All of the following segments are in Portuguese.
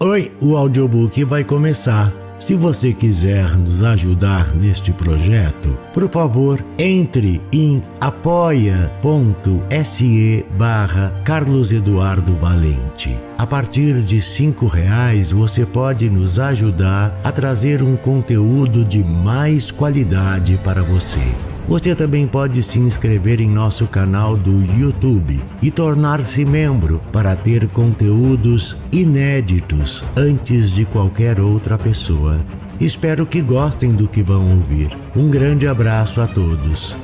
Oi, o audiobook vai começar. Se você quiser nos ajudar neste projeto, por favor, entre em apoia.se/Carlos Eduardo Valente. A partir de R$5 você pode nos ajudar a trazer um conteúdo de mais qualidade para você. Você também pode se inscrever em nosso canal do YouTube e tornar-se membro para ter conteúdos inéditos antes de qualquer outra pessoa. Espero que gostem do que vão ouvir. Um grande abraço a todos.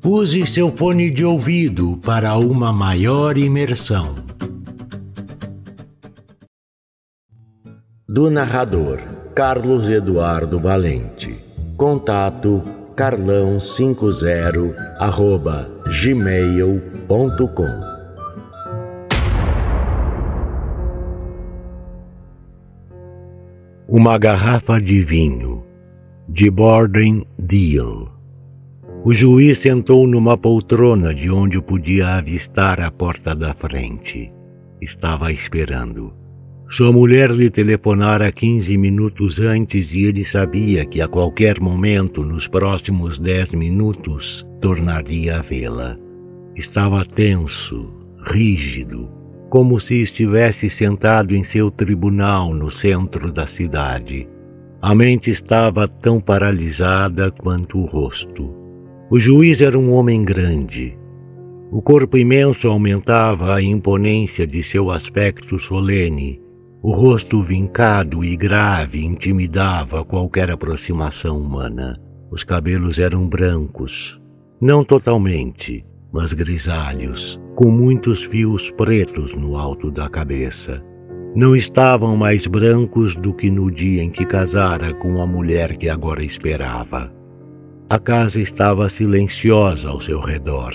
Use seu fone de ouvido para uma maior imersão. Do narrador Carlos Eduardo Valente. Contato carlão50@gmail.com. Uma garrafa de vinho, de Borden Deal. O juiz sentou numa poltrona de onde podia avistar a porta da frente. Estava esperando. Sua mulher lhe telefonara 15 minutos antes e ele sabia que a qualquer momento, nos próximos 10 minutos, tornaria a vê-la. Estava tenso, rígido, como se estivesse sentado em seu tribunal no centro da cidade. A mente estava tão paralisada quanto o rosto. O juiz era um homem grande. O corpo imenso aumentava a imponência de seu aspecto solene. O rosto vincado e grave intimidava qualquer aproximação humana. Os cabelos eram brancos, não totalmente, mas grisalhos, com muitos fios pretos no alto da cabeça. Não estavam mais brancos do que no dia em que casara com a mulher que agora esperava. A casa estava silenciosa ao seu redor.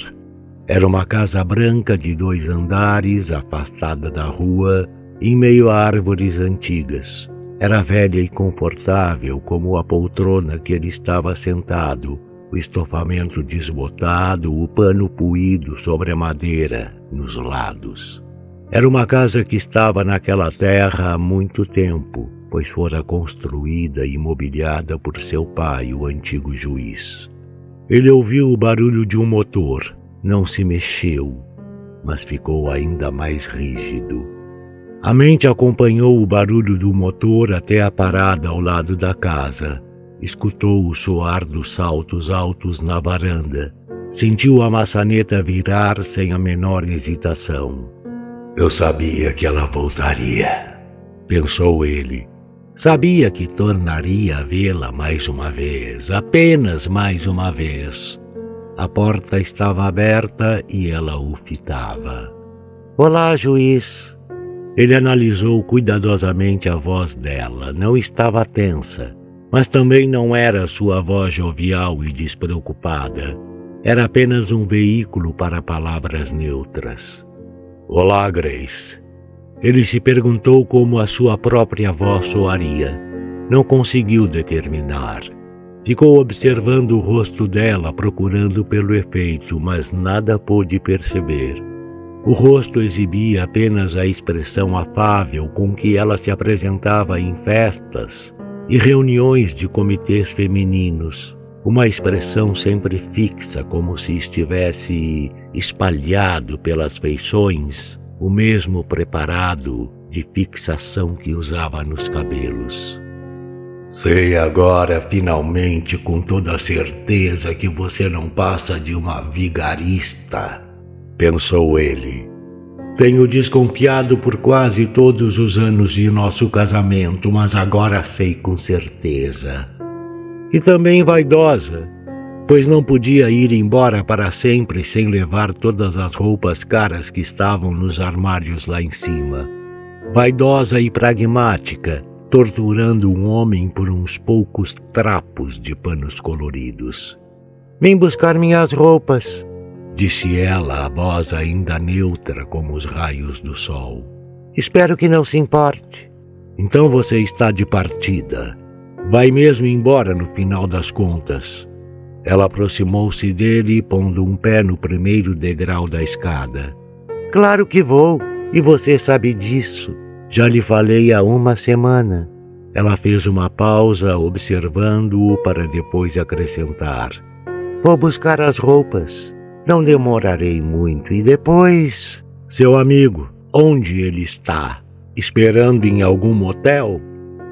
Era uma casa branca de 2 andares, afastada da rua, em meio a árvores antigas. Era velha e confortável como a poltrona que ele estava sentado, o estofamento desbotado, o pano puído sobre a madeira, nos lados. Era uma casa que estava naquela terra há muito tempo, pois fora construída e mobiliada por seu pai, o antigo juiz. Ele ouviu o barulho de um motor, não se mexeu, mas ficou ainda mais rígido. A mente acompanhou o barulho do motor até a parada ao lado da casa. Escutou o soar dos saltos altos na varanda. Sentiu a maçaneta virar sem a menor hesitação. Eu sabia que ela voltaria, pensou ele. Sabia que tornaria a vê-la mais uma vez, apenas mais uma vez. A porta estava aberta e ela o fitava. Olá, juiz. Ele analisou cuidadosamente a voz dela. Não estava tensa, mas também não era sua voz jovial e despreocupada. Era apenas um veículo para palavras neutras. Olá, Grace. Ele se perguntou como a sua própria voz soaria. Não conseguiu determinar. Ficou observando o rosto dela, procurando pelo efeito, mas nada pôde perceber. O rosto exibia apenas a expressão afável com que ela se apresentava em festas e reuniões de comitês femininos. Uma expressão sempre fixa, como se estivesse espalhado pelas feições, o mesmo preparado de fixação que usava nos cabelos. Sei agora, finalmente, com toda certeza, que você não passa de uma vigarista, pensou ele. Tenho desconfiado por quase todos os anos de nosso casamento, mas agora sei com certeza. E também vaidosa, pois não podia ir embora para sempre sem levar todas as roupas caras que estavam nos armários lá em cima. Vaidosa e pragmática, torturando um homem por uns poucos trapos de panos coloridos. Vem buscar minhas roupas, disse ela, a voz ainda neutra como os raios do sol. Espero que não se importe. Então você está de partida. Vai mesmo embora no final das contas. Ela aproximou-se dele, pondo um pé no primeiro degrau da escada. claro que vou, e você sabe disso. Já lhe falei há uma semana. Ela fez uma pausa, observando-o para depois acrescentar. Vou buscar as roupas. Não demorarei muito e depois... Seu amigo, onde ele está? Esperando em algum motel?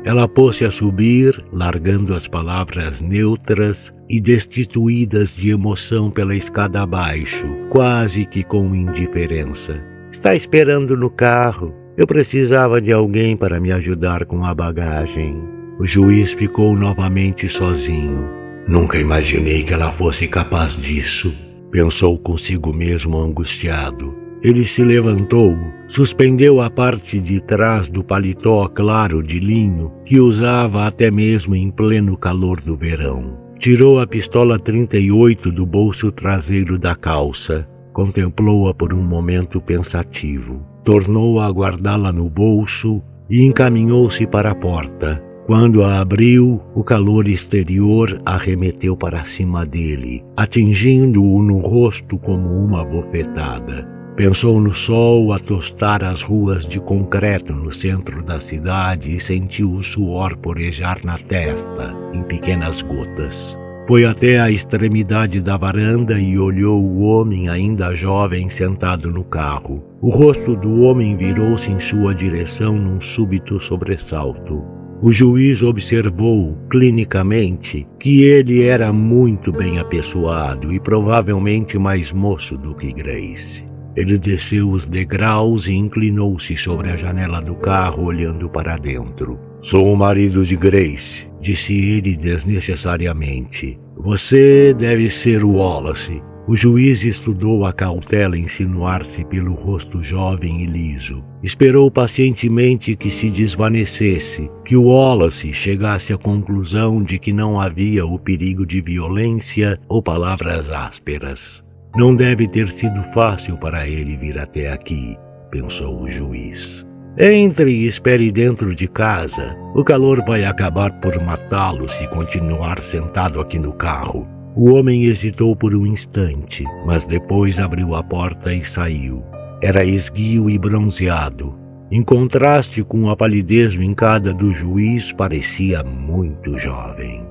Ela pôs-se a subir, largando as palavras neutras e destituídas de emoção pela escada abaixo, quase que com indiferença. Está esperando no carro. Eu precisava de alguém para me ajudar com a bagagem. O juiz ficou novamente sozinho. Nunca imaginei que ela fosse capaz disso, pensou consigo mesmo angustiado. Ele se levantou, suspendeu a parte de trás do paletó claro de linho que usava até mesmo em pleno calor do verão. Tirou a pistola 38 do bolso traseiro da calça. Contemplou-a por um momento pensativo. Tornou a guardá-la no bolso e encaminhou-se para a porta. Quando a abriu, o calor exterior arremeteu para cima dele, atingindo-o no rosto como uma bofetada. Pensou no sol a tostar as ruas de concreto no centro da cidade e sentiu o suor porejar na testa, em pequenas gotas. Foi até a extremidade da varanda e olhou o homem ainda jovem sentado no carro. O rosto do homem virou-se em sua direção num súbito sobressalto. O juiz observou, clinicamente, que ele era muito bem apessoado e provavelmente mais moço do que Grace. Ele desceu os degraus e inclinou-se sobre a janela do carro, olhando para dentro. Sou o marido de Grace, disse ele desnecessariamente. Você deve ser o Wallace. O juiz estudou a cautela insinuar-se pelo rosto jovem e liso. Esperou pacientemente que se desvanecesse, que o Wallace chegasse à conclusão de que não havia o perigo de violência ou palavras ásperas. Não deve ter sido fácil para ele vir até aqui, pensou o juiz. Entre e espere dentro de casa. O calor vai acabar por matá-lo se continuar sentado aqui no carro. O homem hesitou por um instante, mas depois abriu a porta e saiu. Era esguio e bronzeado. Em contraste com a palidez vincada do juiz, parecia muito jovem.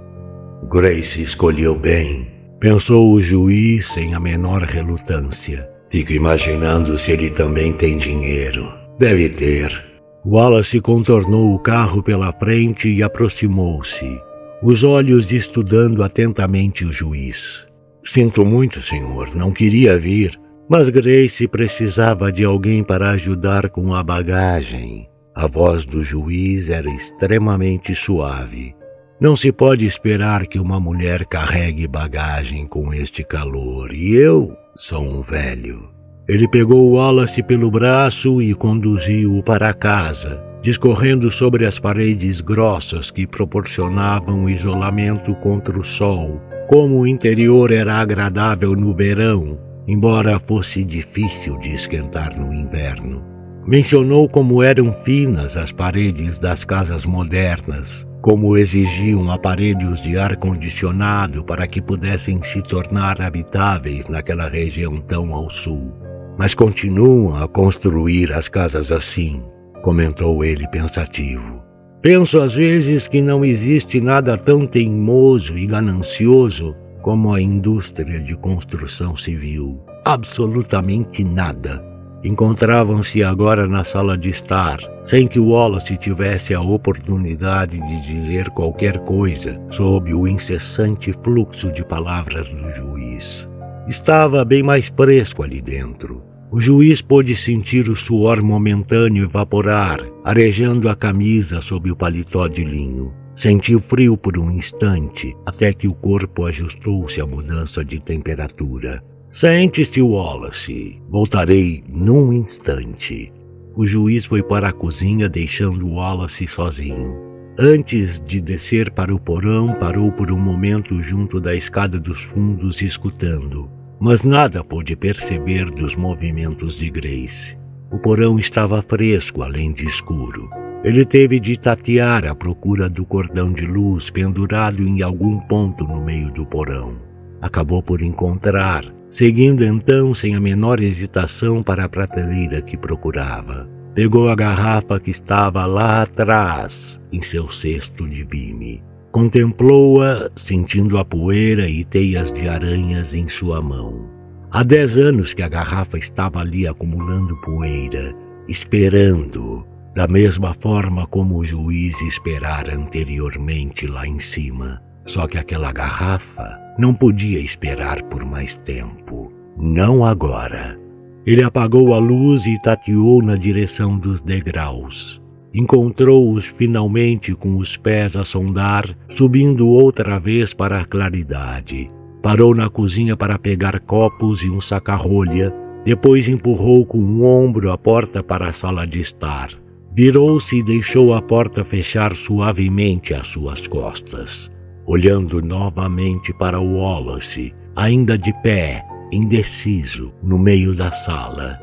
Grace escolheu bem, pensou o juiz sem a menor relutância. Fico imaginando se ele também tem dinheiro. Deve ter. Wallace contornou o carro pela frente e aproximou-se, os olhos estudando atentamente o juiz. Sinto muito, senhor, não queria vir, mas Grace precisava de alguém para ajudar com a bagagem. A voz do juiz era extremamente suave. Não se pode esperar que uma mulher carregue bagagem com este calor, e eu sou um velho. Ele pegou Wallace pelo braço e conduziu-o para casa, discorrendo sobre as paredes grossas que proporcionavam isolamento contra o sol. Como o interior era agradável no verão, embora fosse difícil de esquentar no inverno. Mencionou como eram finas as paredes das casas modernas, como exigiam aparelhos de ar-condicionado para que pudessem se tornar habitáveis naquela região tão ao sul. Mas continuam a construir as casas assim, comentou ele pensativo. Penso às vezes que não existe nada tão teimoso e ganancioso como a indústria de construção civil. Absolutamente nada. Encontravam-se agora na sala de estar, sem que Wallace tivesse a oportunidade de dizer qualquer coisa sob o incessante fluxo de palavras do juiz. Estava bem mais fresco ali dentro. O juiz pôde sentir o suor momentâneo evaporar, arejando a camisa sob o paletó de linho. Sentiu frio por um instante, até que o corpo ajustou-se à mudança de temperatura. Sente-se, Wallace. Voltarei num instante. O juiz foi para a cozinha, deixando Wallace sozinho. Antes de descer para o porão, parou por um momento junto da escada dos fundos, escutando. Mas nada pôde perceber dos movimentos de Grace. O porão estava fresco, além de escuro. Ele teve de tatear à procura do cordão de luz pendurado em algum ponto no meio do porão. Acabou por encontrar, seguindo então sem a menor hesitação para a prateleira que procurava. Pegou a garrafa que estava lá atrás, em seu cesto de bime. Contemplou-a, sentindo a poeira e teias de aranhas em sua mão. Há 10 anos que a garrafa estava ali acumulando poeira, esperando, da mesma forma como o juiz esperara anteriormente lá em cima. Só que aquela garrafa não podia esperar por mais tempo. Não agora. Ele apagou a luz e tateou na direção dos degraus. Encontrou-os finalmente com os pés a sondar, subindo outra vez para a claridade. Parou na cozinha para pegar copos e um saca-rolha. Depois empurrou com um ombro a porta para a sala de estar. Virou-se e deixou a porta fechar suavemente às suas costas. Olhando novamente para o Wallace, ainda de pé, indeciso, no meio da sala.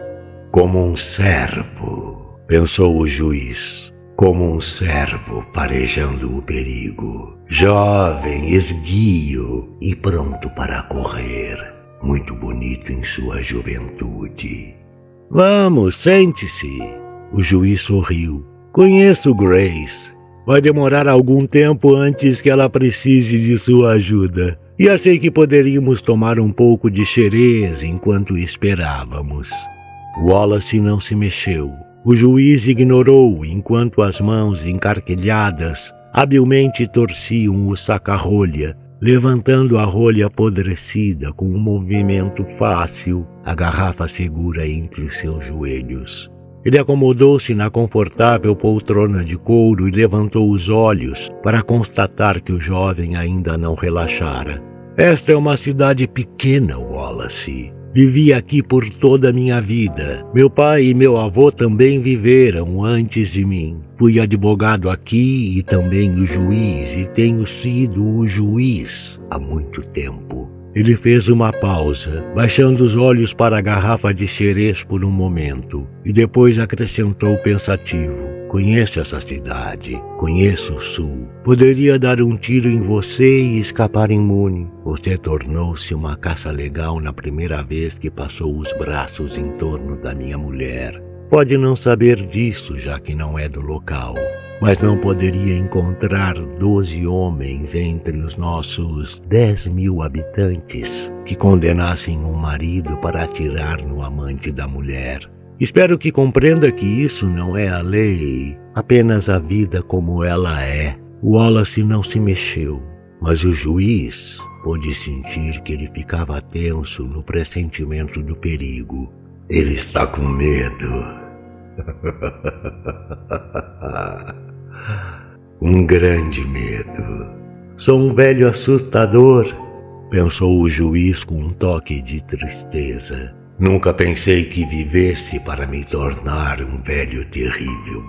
Como um servo, pensou o juiz, como um servo farejando o perigo, jovem, esguio e pronto para correr, muito bonito em sua juventude. Vamos, sente-se. O juiz sorriu. Conheço Grace. Vai demorar algum tempo antes que ela precise de sua ajuda. E achei que poderíamos tomar um pouco de xerez enquanto esperávamos. Wallace não se mexeu. O juiz ignorou enquanto as mãos encarquilhadas habilmente torciam o saca-rolha, levantando a rolha apodrecida com um movimento fácil, a garrafa segura entre os seus joelhos. Ele acomodou-se na confortável poltrona de couro e levantou os olhos para constatar que o jovem ainda não relaxara. Esta é uma cidade pequena, Wallace. Vivi aqui por toda a minha vida. Meu pai e meu avô também viveram antes de mim. Fui advogado aqui e também o juiz, e tenho sido o juiz há muito tempo. Ele fez uma pausa, baixando os olhos para a garrafa de xerez por um momento, e depois acrescentou pensativo. Conheço essa cidade, conheço o sul. Poderia dar um tiro em você e escapar imune. Você tornou-se uma caça legal na primeira vez que passou os braços em torno da minha mulher. Pode não saber disso, já que não é do local. Mas não poderia encontrar 12 homens entre os nossos 10.000 habitantes que condenassem um marido para atirar no amante da mulher. Espero que compreenda que isso não é a lei, apenas a vida como ela é. Wallace não se mexeu, mas o juiz pôde sentir que ele ficava tenso no pressentimento do perigo. Ele está com medo. Um grande medo. Sou um velho assustador, pensou o juiz com um toque de tristeza. Nunca pensei que vivesse para me tornar um velho terrível.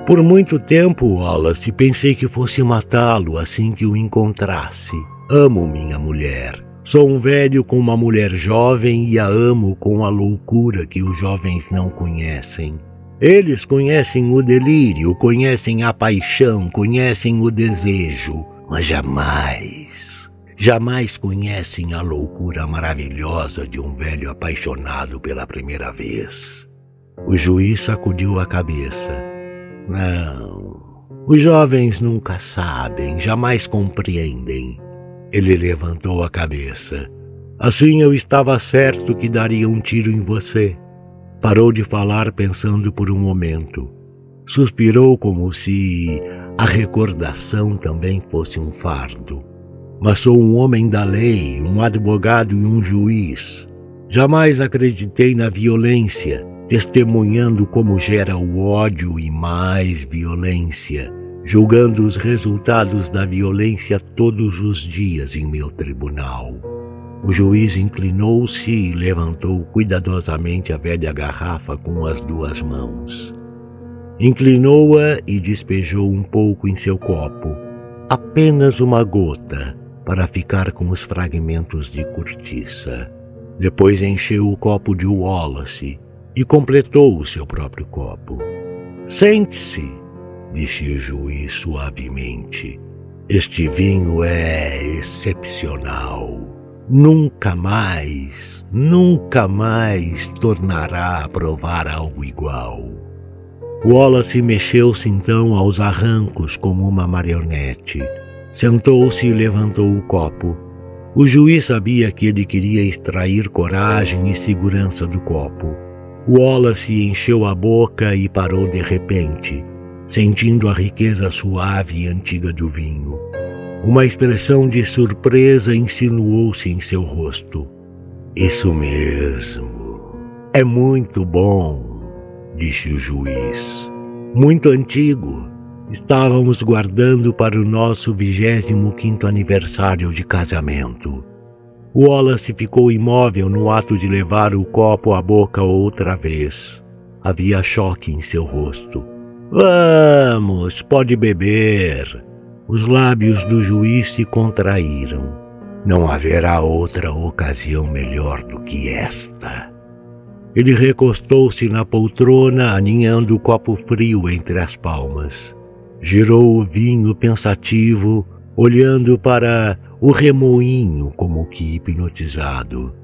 Por muito tempo, Wallace, pensei que fosse matá-lo assim que o encontrasse. Amo minha mulher. Sou um velho com uma mulher jovem e a amo com a loucura que os jovens não conhecem. Eles conhecem o delírio, conhecem a paixão, conhecem o desejo, mas jamais conhecem a loucura maravilhosa de um velho apaixonado pela primeira vez. O juiz sacudiu a cabeça. Não, os jovens nunca sabem, jamais compreendem. Ele levantou a cabeça. Assim eu estava certo que daria um tiro em você. Parou de falar pensando por um momento. Suspirou como se a recordação também fosse um fardo. Mas sou um homem da lei, um advogado e um juiz. Jamais acreditei na violência, testemunhando como gera o ódio e mais violência, julgando os resultados da violência todos os dias em meu tribunal. O juiz inclinou-se e levantou cuidadosamente a velha garrafa com as 2 mãos. Inclinou-a e despejou um pouco em seu copo, apenas uma gota, para ficar com os fragmentos de cortiça. Depois encheu o copo de Wallace e completou o seu próprio copo. Sente-se, disse o juiz suavemente. Este vinho é excepcional. nunca mais tornará a provar algo igual. Wallace mexeu-se então aos arrancos como uma marionete. Sentou-se e levantou o copo. O juiz sabia que ele queria extrair coragem e segurança do copo. Wallace encheu a boca e parou de repente, sentindo a riqueza suave e antiga do vinho. Uma expressão de surpresa insinuou-se em seu rosto. Isso mesmo. É muito bom, disse o juiz. Muito antigo. Estávamos guardando para o nosso 25º aniversário de casamento. Wallace ficou imóvel no ato de levar o copo à boca outra vez. Havia choque em seu rosto. Vamos, pode beber. Os lábios do juiz se contraíram. Não haverá outra ocasião melhor do que esta. Ele recostou-se na poltrona, aninhando o copo frio entre as palmas. Girou o vinho pensativo, olhando para o remoinho como que hipnotizado.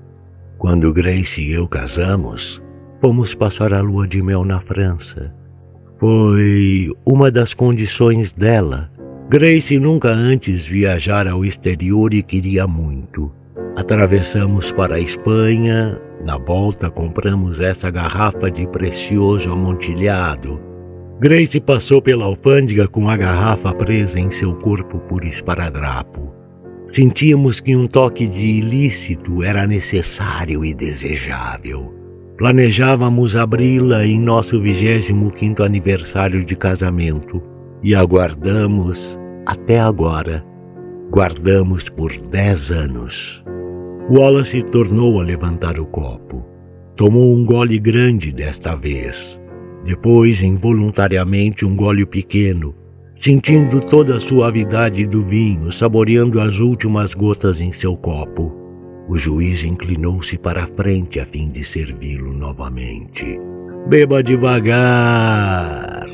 Quando Grace e eu casamos, fomos passar a lua de mel na França. Foi uma das condições dela. Grace nunca antes viajara ao exterior e queria muito. Atravessamos para a Espanha. Na volta compramos essa garrafa de precioso amontilhado. Grace passou pela alfândega com a garrafa presa em seu corpo por esparadrapo. Sentíamos que um toque de ilícito era necessário e desejável. Planejávamos abri-la em nosso 25º aniversário de casamento e aguardamos até agora. Guardamos por 10 anos. Wallace tornou a levantar o copo. Tomou um gole grande desta vez. Depois, involuntariamente, um gole pequeno, sentindo toda a suavidade do vinho, saboreando as últimas gotas em seu copo. O juiz inclinou-se para a frente a fim de servi-lo novamente. Beba devagar.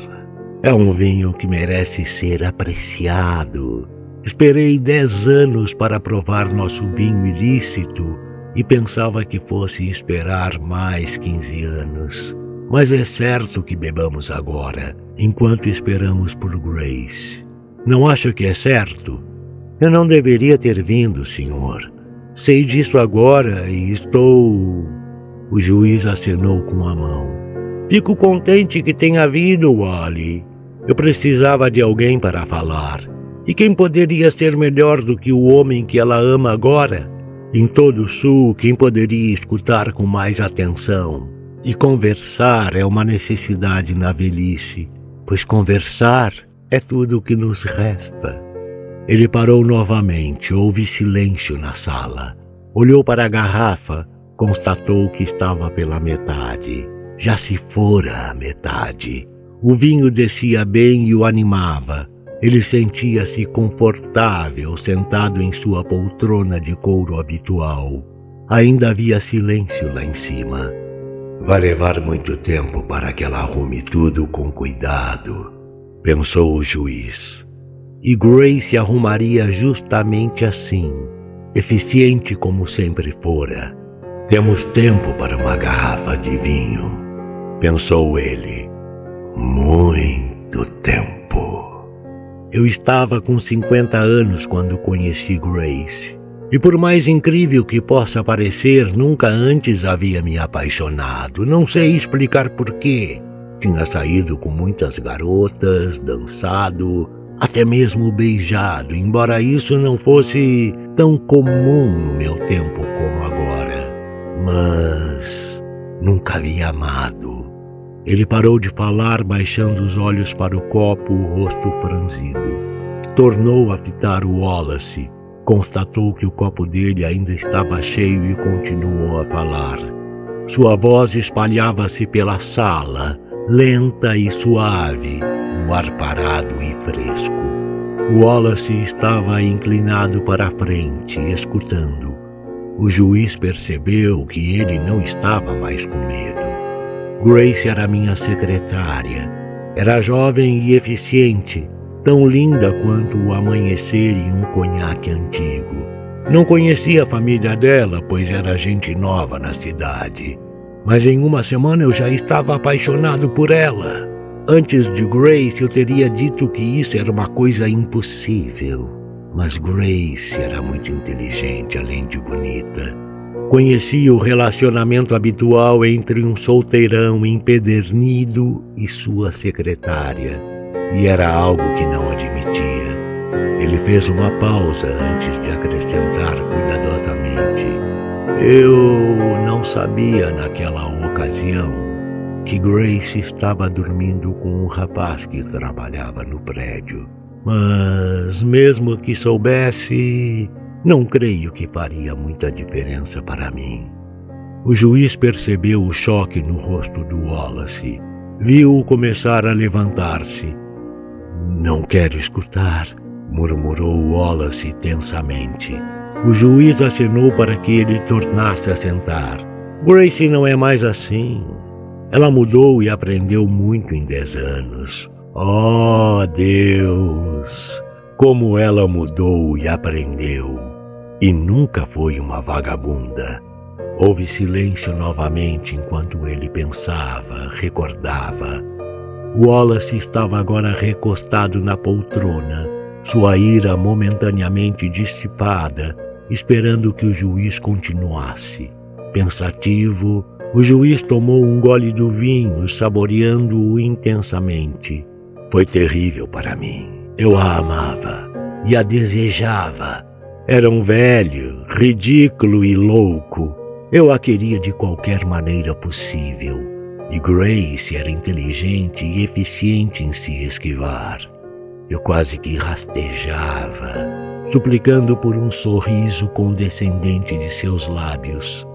É um vinho que merece ser apreciado. Esperei 10 anos para provar nosso vinho ilícito e pensava que fosse esperar mais 15 anos. Mas é certo que bebamos agora, enquanto esperamos por Grace. Não acha que é certo? Eu não deveria ter vindo, senhor. Sei disso agora e estou... O juiz acenou com a mão. Fico contente que tenha vindo, Wally. Eu precisava de alguém para falar. E quem poderia ser melhor do que o homem que ela ama agora? Em todo o sul, quem poderia escutar com mais atenção? E conversar é uma necessidade na velhice, pois conversar é tudo o que nos resta. Ele parou novamente, houve silêncio na sala. Olhou para a garrafa, constatou que estava pela metade. Já se fora a metade. O vinho descia bem e o animava. Ele sentia-se confortável, sentado em sua poltrona de couro habitual. Ainda havia silêncio lá em cima. Vai levar muito tempo para que ela arrume tudo com cuidado, pensou o juiz. E Grace arrumaria justamente assim, eficiente como sempre fora. Temos tempo para uma garrafa de vinho, pensou ele. Muito tempo. Eu estava com 50 anos quando conheci Grace. E por mais incrível que possa parecer, nunca antes havia me apaixonado. Não sei explicar porquê. Tinha saído com muitas garotas, dançado, até mesmo beijado, embora isso não fosse tão comum no meu tempo como agora. Mas nunca havia amado. Ele parou de falar, baixando os olhos para o copo, o rosto franzido. Tornou a fitar o Wallace. Constatou que o copo dele ainda estava cheio e continuou a falar. Sua voz espalhava-se pela sala, lenta e suave, um ar parado e fresco. Wallace estava inclinado para a frente, escutando. O juiz percebeu que ele não estava mais com medo. Grace era minha secretária. Era jovem e eficiente, tão linda quanto o amanhecer em um conhaque antigo. Não conhecia a família dela, pois era gente nova na cidade. Mas em uma semana eu já estava apaixonado por ela. Antes de Grace eu teria dito que isso era uma coisa impossível. Mas Grace era muito inteligente, além de bonita. Conhecia o relacionamento habitual entre um solteirão empedernido e sua secretária, e era algo que não admitia. Ele fez uma pausa antes de acrescentar cuidadosamente: eu não sabia naquela ocasião que Grace estava dormindo com um rapaz que trabalhava no prédio. Mas mesmo que soubesse, não creio que faria muita diferença para mim. O juiz percebeu o choque no rosto do Wallace. Viu-o começar a levantar-se. Não quero escutar, murmurou Wallace tensamente. O juiz acenou para que ele tornasse a sentar. Grace não é mais assim. Ela mudou e aprendeu muito em 10 anos. Oh, Deus! Como ela mudou e aprendeu! E nunca foi uma vagabunda. Houve silêncio novamente enquanto ele pensava, recordava. Wallace estava agora recostado na poltrona, sua ira momentaneamente dissipada, esperando que o juiz continuasse. Pensativo, o juiz tomou um gole do vinho, saboreando-o intensamente. Foi terrível para mim. Eu a amava e a desejava. Era um velho, ridículo e louco. Eu a queria de qualquer maneira possível. E Grace era inteligente e eficiente em se esquivar. Eu quase que rastejava, suplicando por um sorriso condescendente de seus lábios.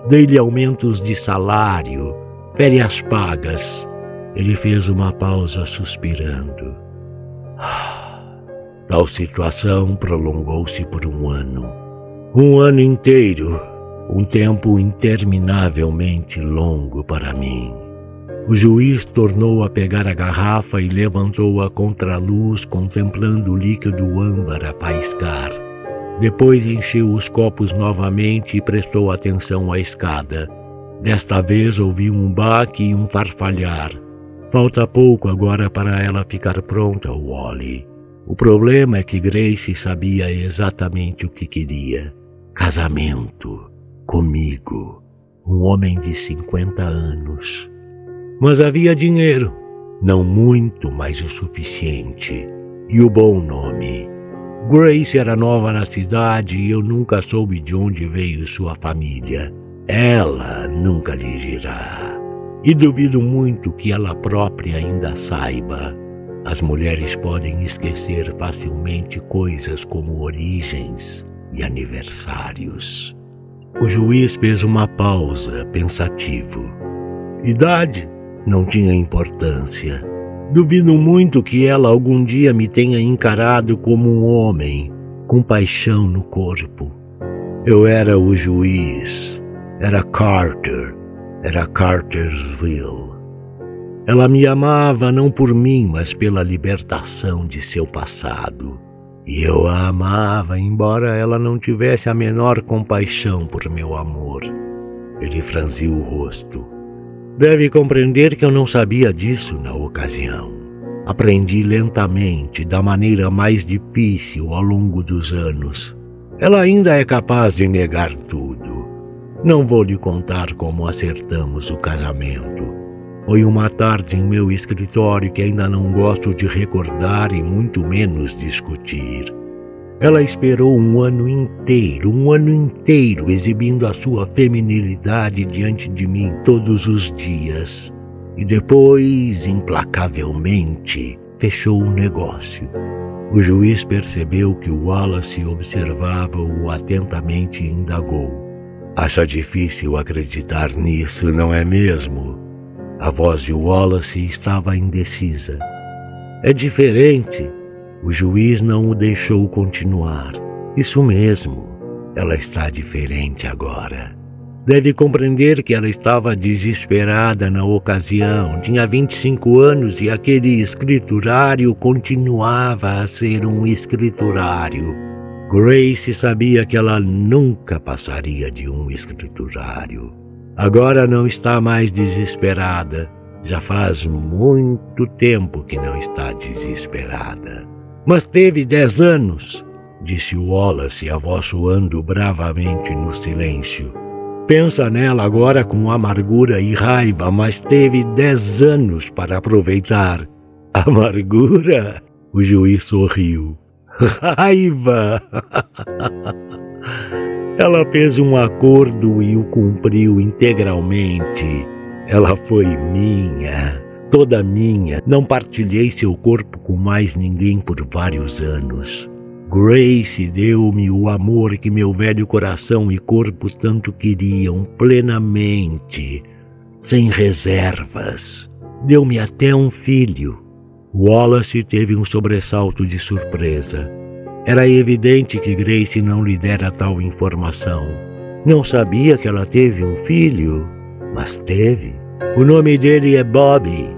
Dei-lhe aumentos de salário, férias pagas. Ele fez uma pausa suspirando. Tal situação prolongou-se por um ano. Um ano inteiro, um tempo interminavelmente longo para mim. O juiz tornou a pegar a garrafa e levantou-a contra a luz, contemplando o líquido âmbar a faiscar. Depois encheu os copos novamente e prestou atenção à escada. Desta vez ouviu um baque e um farfalhar. Falta pouco agora para ela ficar pronta, Wally. O problema é que Grace sabia exatamente o que queria. Casamento. Comigo. Um homem de 50 anos. Mas havia dinheiro. Não muito, mas o suficiente. E o bom nome. Grace era nova na cidade e eu nunca soube de onde veio sua família. Ela nunca lhe dirá. E duvido muito que ela própria ainda saiba. As mulheres podem esquecer facilmente coisas como origens e aniversários. O juiz fez uma pausa, pensativo. Idade não tinha importância. Duvido muito que ela algum dia me tenha encarado como um homem, com paixão no corpo. Eu era o juiz. Era Carter. Era Cartersville. Ela me amava não por mim, mas pela libertação de seu passado. E eu a amava, embora ela não tivesse a menor compaixão por meu amor. Ele franziu o rosto. Deve compreender que eu não sabia disso na ocasião. Aprendi lentamente, da maneira mais difícil ao longo dos anos. Ela ainda é capaz de negar tudo. Não vou lhe contar como acertamos o casamento. Foi uma tarde em meu escritório que ainda não gosto de recordar e muito menos discutir. Ela esperou um ano inteiro, exibindo a sua feminilidade diante de mim todos os dias. E depois, implacavelmente, fechou o negócio. O juiz percebeu que o Wallace observava-o atentamente e indagou. Acha difícil acreditar nisso, não é mesmo? A voz de Wallace estava indecisa. É diferente. O juiz não o deixou continuar. Isso mesmo. Ela está diferente agora. Deve compreender que ela estava desesperada na ocasião. Tinha 25 anos e aquele escriturário continuava a ser um escriturário. Grace sabia que ela nunca passaria de um escriturário. Agora não está mais desesperada. Já faz muito tempo que não está desesperada. Mas teve 10 anos, disse Wallace, a voz soando bravamente no silêncio. Pensa nela agora com amargura e raiva, mas teve 10 anos para aproveitar. Amargura? O juiz sorriu. Raiva! Ela fez um acordo e o cumpriu integralmente. Ela foi minha, toda minha. Não partilhei seu corpo com mais ninguém por vários anos. Grace deu-me o amor que meu velho coração e corpo tanto queriam, plenamente, sem reservas. Deu-me até um filho. Wallace teve um sobressalto de surpresa. Era evidente que Grace não lhe dera tal informação. Não sabia que ela teve um filho, mas teve. O nome dele é Bobby.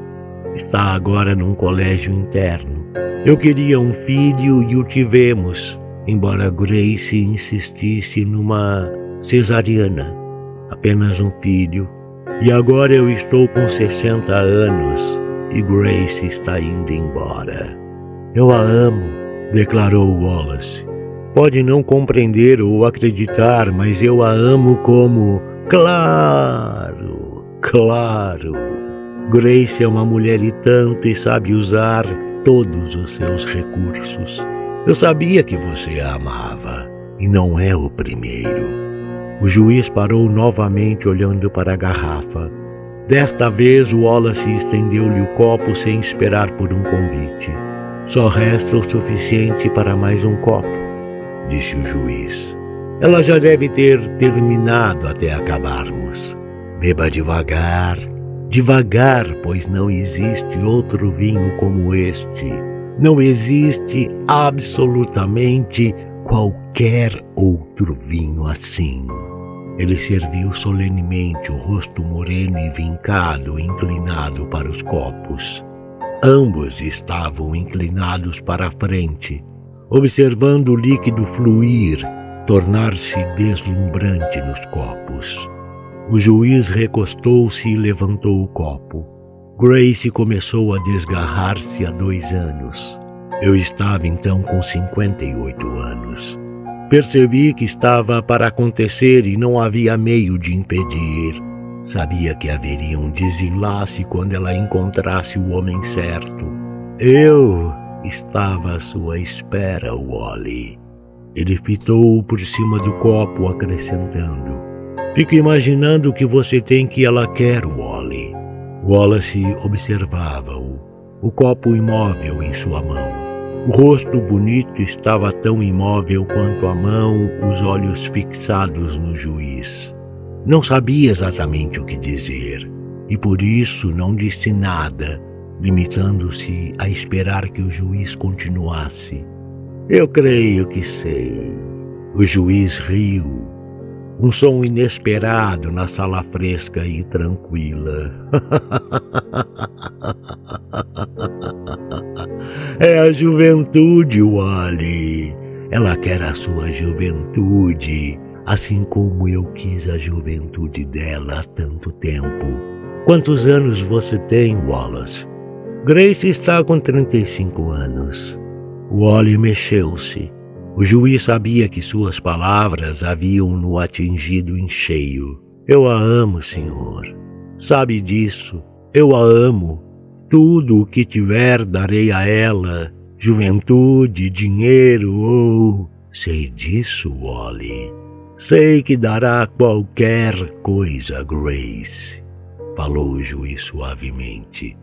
Está agora num colégio interno. Eu queria um filho e o tivemos, embora Grace insistisse numa cesariana. Apenas um filho. E agora eu estou com 60 anos e Grace está indo embora. Eu a amo, declarou Wallace. Pode não compreender ou acreditar, mas eu a amo como... Claro, claro. Grace é uma mulher e tanto e sabe usar todos os seus recursos. Eu sabia que você a amava, e não é o primeiro. O juiz parou novamente olhando para a garrafa. Desta vez, Wallace estendeu-lhe o copo sem esperar por um convite. Só resta o suficiente para mais um copo, disse o juiz. Ela já deve ter terminado até acabarmos. Beba devagar. Devagar, pois não existe outro vinho como este. Não existe absolutamente qualquer outro vinho assim. Ele serviu solenemente, o rosto moreno e vincado, inclinado para os copos. Ambos estavam inclinados para a frente, observando o líquido fluir, tornar-se deslumbrante nos copos. O juiz recostou-se e levantou o copo. Grace começou a desgarrar-se há 2 anos. Eu estava então com 58 anos. Percebi que estava para acontecer e não havia meio de impedir. Sabia que haveria um desenlace quando ela encontrasse o homem certo. Eu estava à sua espera, Wally. Ele fitou por cima do copo, acrescentando: Fico imaginando o que você tem que ela quer, Wally. Wallace observava-o, o copo imóvel em sua mão. O rosto bonito estava tão imóvel quanto a mão, os olhos fixados no juiz. Não sabia exatamente o que dizer, e por isso não disse nada, limitando-se a esperar que o juiz continuasse. Eu creio que sei. O juiz riu. Um som inesperado na sala fresca e tranquila. É a juventude, Wally. Ela quer a sua juventude, assim como eu quis a juventude dela há tanto tempo. Quantos anos você tem, Wallace? Grace está com 35 anos. Wally mexeu-se. O juiz sabia que suas palavras haviam-no atingido em cheio. Eu a amo, senhor. Sabe disso. Eu a amo. Tudo o que tiver darei a ela. Juventude, dinheiro, Sei disso, Wally. Sei que dará qualquer coisa, Grace. Falou o juiz suavemente.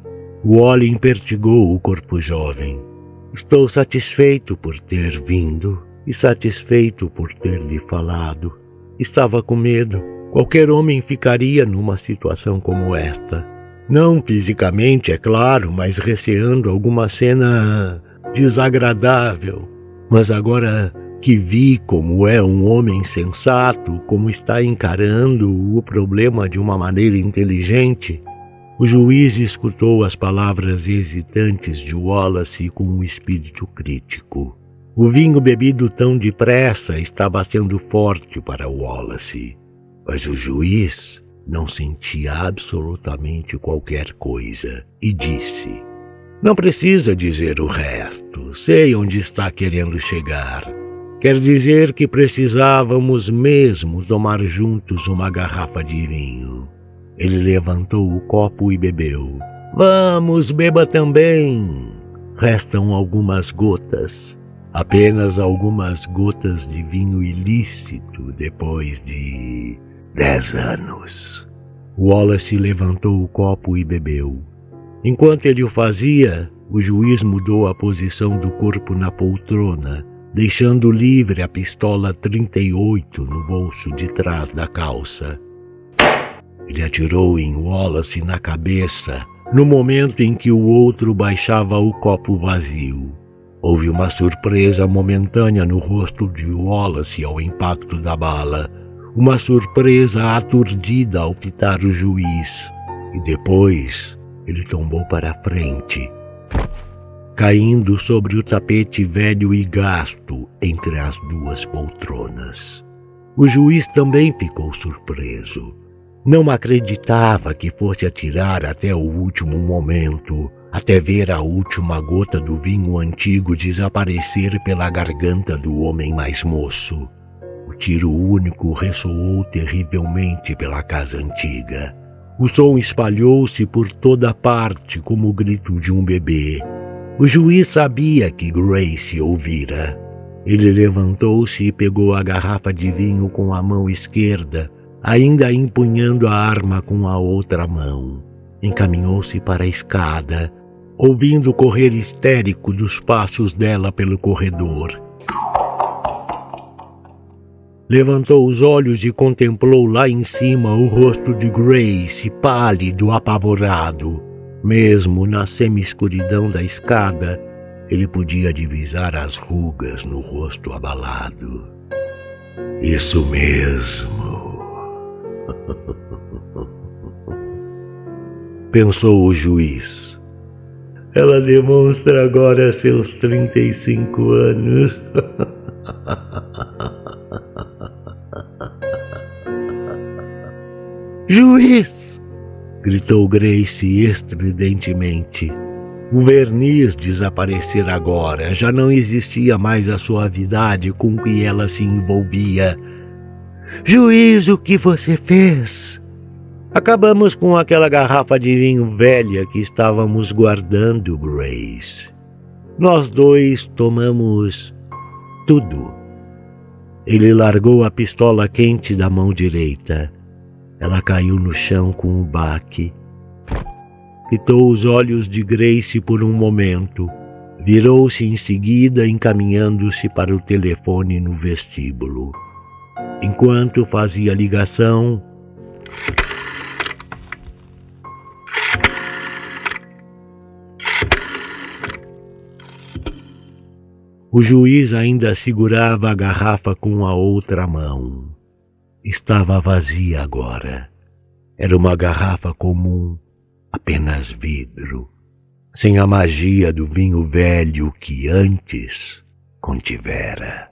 Wally impertigou o corpo jovem. Estou satisfeito por ter vindo e satisfeito por ter lhe falado. Estava com medo. Qualquer homem ficaria numa situação como esta. Não fisicamente, é claro, mas receando alguma cena desagradável. Mas agora que vi como é um homem sensato, como está encarando o problema de uma maneira inteligente, o juiz escutou as palavras hesitantes de Wallace com um espírito crítico. O vinho bebido tão depressa estava sendo forte para Wallace, mas o juiz não sentia absolutamente qualquer coisa e disse: "Não precisa dizer o resto, sei onde está querendo chegar. Quer dizer que precisávamos mesmo tomar juntos uma garrafa de vinho." Ele levantou o copo e bebeu. "Vamos, beba também. Restam algumas gotas. Apenas algumas gotas de vinho ilícito depois de 10 anos." Wallace levantou o copo e bebeu. Enquanto ele o fazia, o juiz mudou a posição do corpo na poltrona, deixando livre a pistola 38 no bolso de trás da calça. Ele atirou em Wallace na cabeça no momento em que o outro baixava o copo vazio. Houve uma surpresa momentânea no rosto de Wallace ao impacto da bala, uma surpresa aturdida ao fitar o juiz, e depois ele tombou para frente, caindo sobre o tapete velho e gasto entre as duas poltronas. O juiz também ficou surpreso. Não acreditava que fosse atirar até o último momento, até ver a última gota do vinho antigo desaparecer pela garganta do homem mais moço. O tiro único ressoou terrivelmente pela casa antiga. O som espalhou-se por toda parte como o grito de um bebê. O juiz sabia que Grace ouvira. Ele levantou-se e pegou a garrafa de vinho com a mão esquerda, ainda empunhando a arma com a outra mão. Encaminhou-se para a escada, ouvindo o correr histérico dos passos dela pelo corredor. Levantou os olhos e contemplou lá em cima o rosto de Grace, pálido, apavorado. Mesmo na semi-escuridão da escada, ele podia divisar as rugas no rosto abalado. "Isso mesmo", pensou o juiz. "Ela demonstra agora seus 35 anos. "Juiz!" gritou Grace estridentemente. O verniz desaparecera agora, já não existia mais a suavidade com que ela se envolvia. "Juiz, o que você fez?" "Acabamos com aquela garrafa de vinho velha que estávamos guardando, Grace. Nós dois tomamos tudo." Ele largou a pistola quente da mão direita. Ela caiu no chão com um baque. Fitou os olhos de Grace por um momento. Virou-se em seguida, encaminhando-se para o telefone no vestíbulo. Enquanto fazia a ligação, o juiz ainda segurava a garrafa com a outra mão. Estava vazia agora. Era uma garrafa comum, apenas vidro, sem a magia do vinho velho que antes contivera.